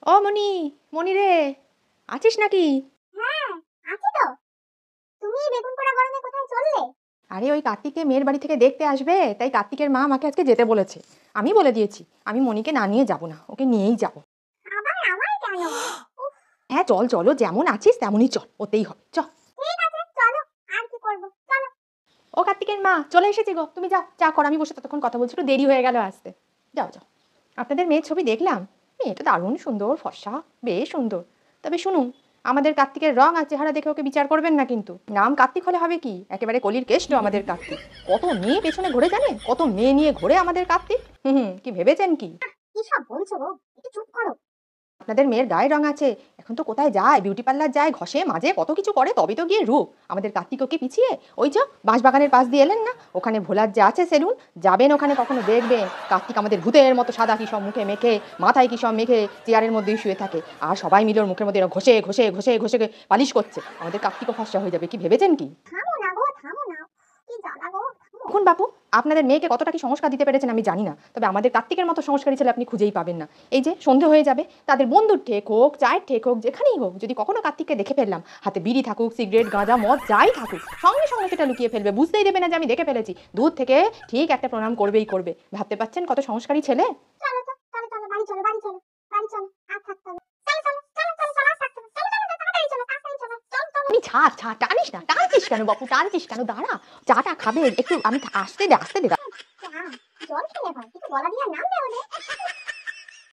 ও মনি, মনি রে, আছিস নাকি? হ্যাঁ, আছি তো। তুমি এই বেগুন পোড়া গরমে কোথায় চললে? আরে ওই কার্তিককে মেয়ের বাড়ি থেকে দেখতে আসবে, তাই কার্তিকের মা আমাকে আজকে যেতে বলেছে। আমি বলে দিয়েছি আমি মনিকে না নিয়ে যাব না, ওকে নিয়েই যাব। আবার আমায় কেন? উফ, হ্যাঁ চল, চলো, যেমন আছিস তেমনই চল, ওতেই হবে, চল। ঠিক আছে চলো। আর কি করব, চলো। ও কার্তিকের মা চলে এসেছি গো, তুমি যাও, চা কর, আমি বসে ততক্ষণ কথা বলছি, একটু দেরি হয়ে গেল আসতে। যাও যাও। আপনাদের মেয়ের ছবি দেখলাম, মেয়েটা দারুণ সুন্দর, ফর্সা, বেশ সুন্দর। তবে শুনুন, আমাদের কার্তিকের রং আর চেহারা দেখে ওকে বিচার করবেন না কিন্তু। নাম কার্তিক হলে হবে কি, একেবারে কলির কেষ্ট আমাদের কার্তিক। কত মেয়ে পেছনে ঘুরে জানেন, কত মেয়ে নিয়ে ঘুরে আমাদের কার্তিক। কি ভেবেছেন কি? কি সব বলছো গো, একটু চুপ করো। আপনাদের মেয়ের গায়ে রং আছে, এখন তো কোথায় যায়, বিউটি পার্লার যায়, ঘষে মাজে, কত কিছু করে, তবে তো গিয়ে রূপ। আমাদের কার্তিক ওকে পিছিয়ে ওই যে বাঁশবাগানের পাশ দিয়ে এলেন না, ওখানে ভোলার যে আছে সেলুন, যাবেন ওখানে কখনো দেখবেন কার্তিক আমাদের ভূতের মতো সাদা কি সব মুখে মেখে, মাথায় কি সব মেখে চেয়ারের মধ্যেই শুয়ে থাকে, আর সবাই মিলে ওর মুখের মধ্যে এরকম ঘষে ঘষে ঘষে ঘষে পালিশ করছে। আমাদের কার্তিকও ফর্সা হয়ে যাবে, কি ভেবেছেন কি? থামো না গো, থামো না। কি জ্বালা গো, থামো। দেখুন বাপু, আপনাদের মেয়েকে কতটা কি সংস্কার দিতে পেরেছেন আমি জানি না, তবে আমাদের কার্তিকের মতো সংস্কারী ছেলে আপনি খুঁজেই পাবেন না। এই যে সন্ধে হয়ে যাবে, তাদের বন্ধুর ঠেক হোক, চায়ের ঠেক হোক, যেখানেই হোক, যদি কখনো কার্তিককে দেখে ফেললাম, হাতে বিড়ি থাকুক, সিগারেট, গাঁজা, মদ যাই থাকুক, সঙ্গে সঙ্গে সেটা লুকিয়ে ফেলবে, বুঝতেই দেবে না যে আমি দেখে ফেলেছি। দূর থেকে ঠিক একটা প্রণাম করবেই করবে। ভাবতে পারছেন কত সংস্কারী ছেলে? চলো তো, চলো চলো, বাড়ি চলো, বাড়ি চলো, বাড়ি চলো। আর থাকতে হবে। চলো চলো চলো চলো চলো, আর থাকতে হবে। চলো চলো, তাড়াতাড়ি চলো, তাড়াতাড়ি চলো, চলো চলো। তুমি ছাড় ছাড়, টানিস না, টানছিস কেন বাপু, টানছিস কেন? দাঁড়া, চাটা খাবে একটু, আমি আসতে দে, আসতে দে।